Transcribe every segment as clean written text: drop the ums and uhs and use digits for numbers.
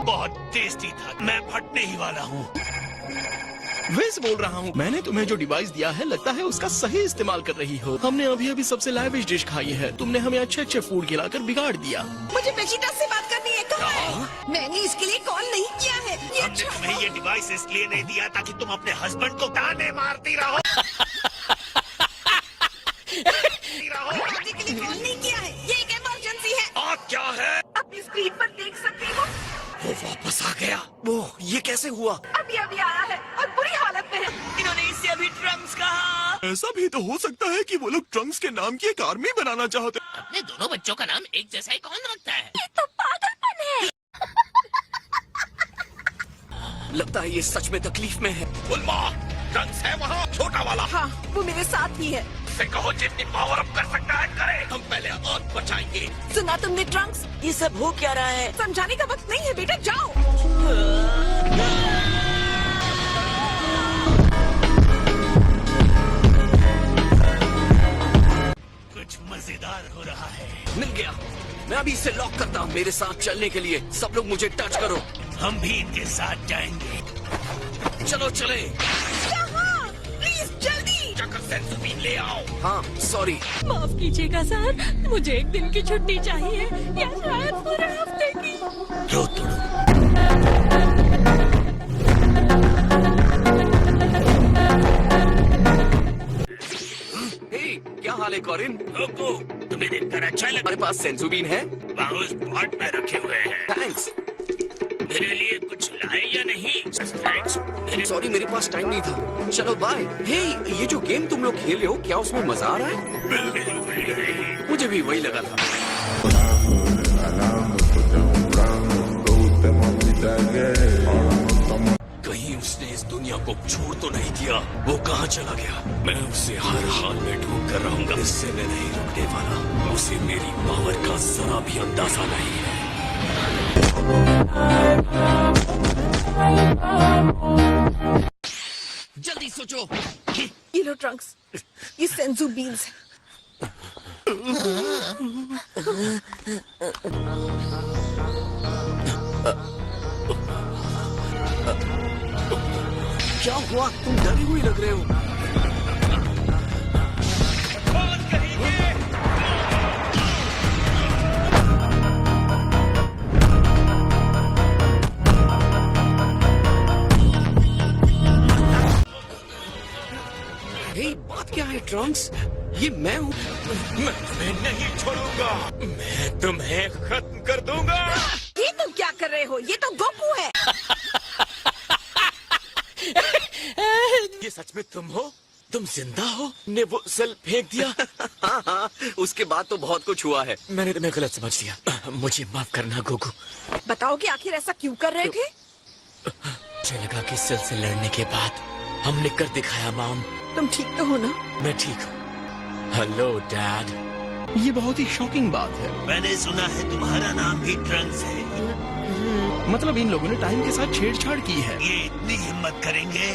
बहुत टेस्टी था, मैं फटने ही वाला हूँ। वैसे बोल रहा हूँ, मैंने तुम्हें जो डिवाइस दिया है लगता है उसका सही इस्तेमाल कर रही हो। हमने अभी अभी सबसे लाविश डिश खाई है, तुमने हमें अच्छे अच्छे फूड खिलाकर बिगाड़ दिया। मुझे बेचिटा से बात करनी है, कहाँ है? मैंने इसके लिए कॉल नहीं किया है। ये हमने तुम्हें ये डिवाइस इसलिए नहीं दिया ताकि तुम अपने हस्बैंड को ताने मारती रहो। शादी के लिए कॉल नहीं किया है, ये एक इमरजेंसी है। और क्या है? अपनी स्क्रीन पर देख सकती हो, वो वापस आ गया। वो ये कैसे हुआ? अभी अभी आया है और बुरी हालत में है। इन्होंने इससे अभी ट्रंक्स कहा। ऐसा भी तो हो सकता है कि वो लोग ट्रंक्स के नाम की एक आर्मी बनाना चाहते। अपने दोनों बच्चों का नाम एक जैसा ही कौन रखता है? ये तो पागलपन है। लगता है ये सच में तकलीफ में है। उल्मा, ट्रंक्स है वहाँ, छोटा वाला। हाँ, वो मेरे साथ ही है। से कहो जितनी पावर अप कर सकता है करे। हम पहले और बचाएंगे। सुना तुमने ट्रंक्स? ये सब हो क्या रहा है? समझाने का वक्त नहीं है बेटा, जाओ। कुछ मजेदार हो रहा है। मिल गया, मैं अभी इसे लॉक करता हूँ। मेरे साथ चलने के लिए सब लोग मुझे टच करो। हम भी इनके साथ जाएंगे। चलो चले। प्लीज जल्दी। जाकर सेंसोबीन ले आओ। हाँ सॉरी। माफ कीजिएगा सर, मुझे एक दिन की छुट्टी चाहिए या शायद पूरे हफ्ते की। रो तोड़ो। क्या हाल है कॉरिन? तुम्हें देखकर अच्छा लगा। हमारे पास सेंसोबीन है, उस पॉट में रखे हुए हैं। थैंक्स। मेरे लिए कुछ लाए या नहीं? थैंक्स। सॉरी मेरे पास टाइम नहीं था। चलो बाय। हे, ये जो गेम तुम लोग खेल रहे हो, क्या उसमें मजा आ रहा है? मुझे भी वही लगा था। कहीं उसने इस दुनिया को छोड़ तो नहीं दिया। वो कहाँ चला गया? मैं उसे हर हाल में ढूंढ कर रहूंगा। इससे मैं नहीं रुकने वाला। उसे मेरी पावर का जरा भी अंदाजा नहीं है। जल्दी सोचो। ये लो ट्रंक्स, ये सेंसू बीन्स है। क्या हुआ? तुम डरी हुई लग रहे हो। हे, बात क्या है ट्रंक्स? ये मैं हूँ। मैं तुम्हें नहीं छोड़ूंगा। मैं तुम्हें खत्म कर दूंगा। ये तुम क्या कर रहे हो? ये तो गोकू है। ये सच में तुम हो? तुम जिंदा हो? ने वो सेल फेंक दिया। हाँ, उसके बाद तो बहुत कुछ हुआ है। मैंने तुम्हें गलत समझ लिया। मुझे माफ करना गोकू। बताओ कि आखिर ऐसा क्यों कर रहे थे? मुझे लगा कि सेल से लड़ने के बाद हमने कर दिखाया मॉम। तुम ठीक तो हो ना? मैं ठीक हूँ। Hello dad. ये बहुत ही शॉकिंग बात है। मैंने सुना है तुम्हारा नाम भी ट्रंक्स है। मतलब इन लोगों ने टाइम के साथ छेड़छाड़ की है। ये इतनी हिम्मत करेंगे?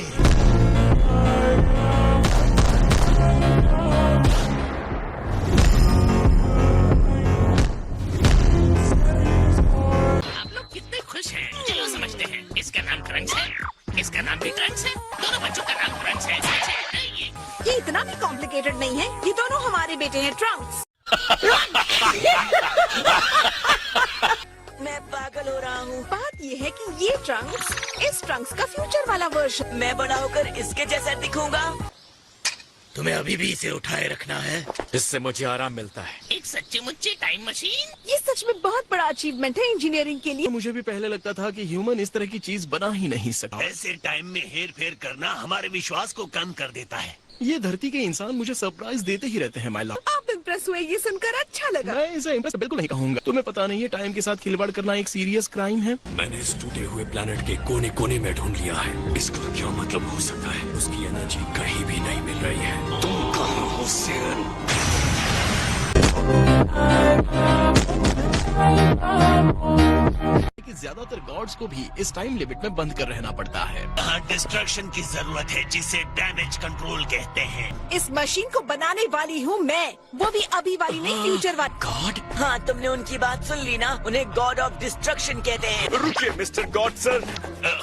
आप लोग कितने खुश हैं? चलो समझते हैं। इसका नाम ट्रंक्स है, इसका नाम भी ट्रंक्स है, दोनों बच्चों का नाम ट्रंक्स है। सच है? नहीं, ये इतना भी कॉम्प्लिकेटेड नहीं है। ये दोनों हमारे बेटे हैं, ट्रंक्स। मैं पागल हो रहा हूँ। बात ये है कि ये ट्रंक्स इस ट्रंक्स का फ्यूचर वाला वर्जन। मैं बड़ा होकर इसके जैसा दिखूंगा। तुम्हें अभी भी इसे उठाए रखना है। इससे मुझे आराम मिलता है। एक सच्ची मुच्ची टाइम मशीन। ये सच में बहुत बड़ा अचीवमेंट है इंजीनियरिंग के लिए। मुझे भी पहले लगता था कि ह्यूमन इस तरह की चीज बना ही नहीं सकता। ऐसे टाइम में हेर फेर करना हमारे विश्वास को कम कर देता है। ये धरती के इंसान मुझे सरप्राइज देते ही रहते हैं माय लव। आप इम्प्रेस हुए, ये सुनकर अच्छा लगा। मैं इसे इम्प्रेस बिल्कुल नहीं कहूंगा। तुम्हें पता नहीं है टाइम के साथ खिलवाड़ करना एक सीरियस क्राइम है। मैंने इस टूटे हुए प्लेनेट के कोने कोने में ढूंढ लिया है। इसका क्या मतलब हो सकता है? उसकी एनर्जी कहीं भी नहीं मिल रही है। तुम कहाँ हो सिर? कि ज्यादातर गॉड्स को भी इस टाइम लिमिट में बंद कर रहना पड़ता है। यहाँ डिस्ट्रक्शन की जरूरत है, जिसे डैमेज कंट्रोल कहते हैं। इस मशीन को बनाने वाली हूँ मैं, वो भी अभी वाली नहीं, फ्यूचर वाली। गॉड, हाँ, तुमने उनकी बात सुन ली ना? उन्हें गॉड ऑफ डिस्ट्रक्शन कहते हैं। रुकिए मिस्टर गॉड सर,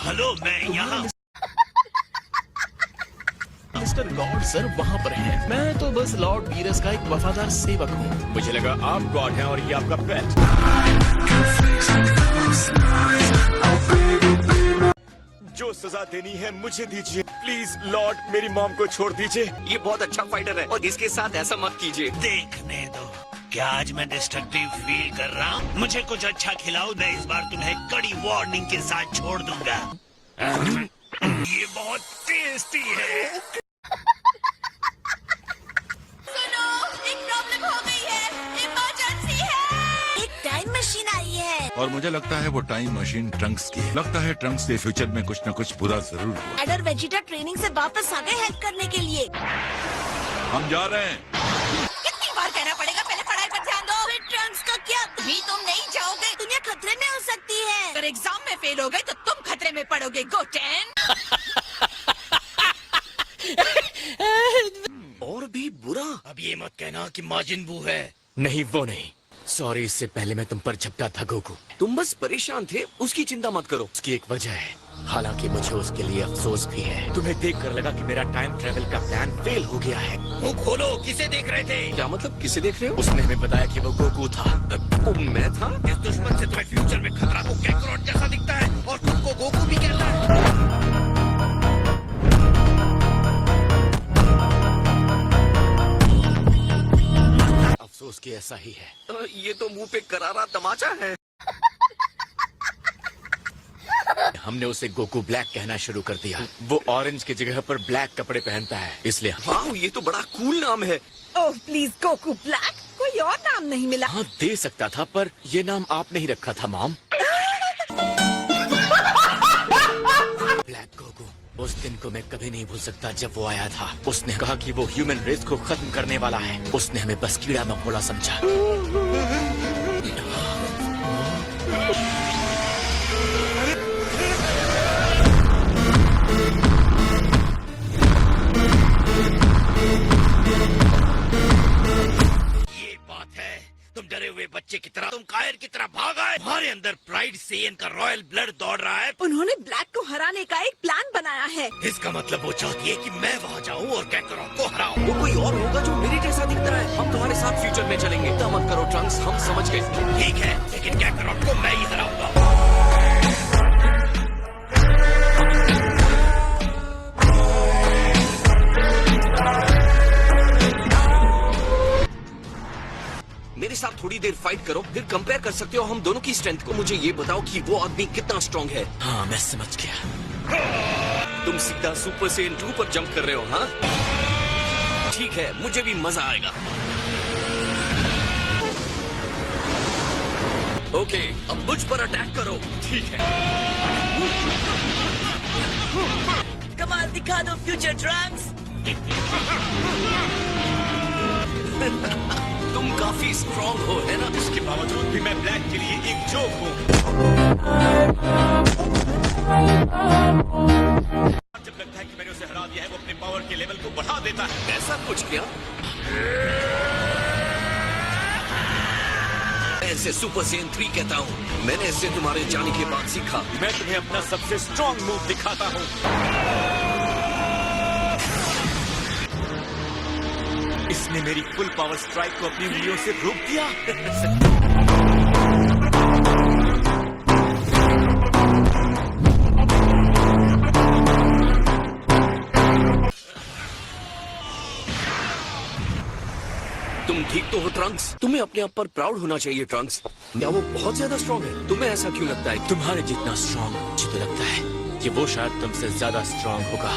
हेलो, मैं यहाँ। मिस्टर गॉड सर वहाँ पर हैं। मैं तो बस लॉर्ड बीरस का एक वफादार सेवक हूँ। मुझे लगा आप गॉड हैं और ये आपका पेट। जो सजा देनी है मुझे दीजिए प्लीज लॉर्ड, मेरी मॉम को छोड़ दीजिए। ये बहुत अच्छा फाइटर है और इसके साथ ऐसा मत कीजिए। देखने दो, क्या आज मैं डिस्ट्रक्टिव फील कर रहा हूँ? मुझे कुछ अच्छा खिलाओ, मैं इस बार तुम्हें कड़ी वार्निंग के साथ छोड़ दूंगा। ये बहुत टेस्टी है। सुनो, एक प्रॉब्लम हो गई है, इमरजेंसी है। एक टाइम मशीन आई है। और मुझे लगता है वो टाइम मशीन ट्रंक्स की है। लगता है ट्रंक्स के फ्यूचर में कुछ न कुछ बुरा जरूर हुआ। एडर वेजिटा ट्रेनिंग से वापस आ गए हेल्प करने के लिए। हम जा रहे हैं। कितनी बार कहना पड़ेगा, पहले पढ़ाई पर ध्यान दो। फिर ट्रंक्स का क्या? भी तुम नहीं जाओगे, दुनिया खतरे में हो सकती है। अगर एग्जाम में फेल हो गए तो तुम खतरे में पड़ोगे। गोटेन। और भी बुरा। अब ये मत कहना कि माजिन बू है। नहीं, वो नहीं। सॉरी, इससे पहले मैं तुम पर झपटा था गोकू। तुम बस परेशान थे, उसकी चिंता मत करो। उसकी एक वजह है, हालांकि मुझे उसके लिए अफसोस भी है। तुम्हें देखकर लगा कि मेरा टाइम ट्रेवल का प्लान फेल हो गया है। वो खोलो, किसे देख रहे थे? क्या मतलब, किसे देख रहे हो? उसने हमें बताया कि वो गोकू था। वो मैं था? इस दुश्मन से तुम्हें फ्यूचर में खतरा को कैकरोट जैसा दिखता है और तुमको गोकू भी कहता है। अफसोस कि ऐसा ही है। ये तो मुंह पे करारा तमाचा है। हमने उसे गोकू ब्लैक कहना शुरू कर दिया। वो ऑरेंज की जगह पर ब्लैक कपड़े पहनता है, इसलिए। वाह, ये तो बड़ा कूल नाम है। Oh please, Goku black. कोई और नाम नहीं मिला? हाँ, दे सकता था, पर ये नाम आप नहीं रखा था मॉम। ब्लैक गोकू, उस दिन को मैं कभी नहीं भूल सकता जब वो आया था। उसने कहा कि वो ह्यूमन रेस को खत्म करने वाला है। उसने हमें बस कीड़ा मकोड़ा समझा। ये बात है, तुम डरे हुए बच्चे की तरह, तुम कायर की तरह भाग आए। तुम्हारे अंदर प्राइड से इनका रॉयल ब्लड दौड़ रहा है। उन्होंने ब्लैक को हराने का एक प्लान बनाया है। इसका मतलब वो चाहती है कि मैं वहाँ जाऊँ और कैकरोट को हराऊं। वो कोई और होगा जो मेरे जैसा दिखता है। हम तुम्हारे साथ फ्यूचर में चलेंगे। चिंता मत करो ट्रंक्स, हम समझ गए। ठीक है, लेकिन कैकरोट को मैं ही हराऊंगा। मेरे साथ थोड़ी देर फाइट करो, फिर कंपेयर कर सकते हो हम दोनों की स्ट्रेंथ को। मुझे ये बताओ कि वो आदमी कितना स्ट्रांग है। हाँ, मैं समझ गया। तुम सीधा सुपर सेन 2 पर जंप कर रहे हो, हाँ? ठीक है, मुझे भी मजा आएगा। ओके, अब मुझ पर अटैक करो। ठीक है। कमाल दिखा दो फ्यूचर ट्रंक्स। तुम काफी स्ट्रांग हो, है ना? इसके बावजूद भी मैं ब्लैक के लिए एक जोक हूँ। जब लगता है कि मैंने उसे हरा दिया है, वो अपने पावर के लेवल को बढ़ा देता है। ऐसा कुछ क्या? मैं इसे सुपर सेन 3 कहता हूँ। मैंने इसे तुम्हारे जाने के बाद सीखा। मैं तुम्हें अपना सबसे स्ट्रांग मूव दिखाता हूँ। इसने मेरी फुल पावर स्ट्राइक को अपनी उंगलियों से रोक दिया। तुम ठीक तो हो ट्रंक्स? तुम्हें अपने आप पर प्राउड होना चाहिए ट्रंक्स। क्या वो बहुत ज्यादा स्ट्रांग है? तुम्हें ऐसा क्यों लगता है? तुम्हारे जितना स्ट्रांग मुझे तो लगता है कि वो शायद तुमसे ज्यादा स्ट्रांग होगा।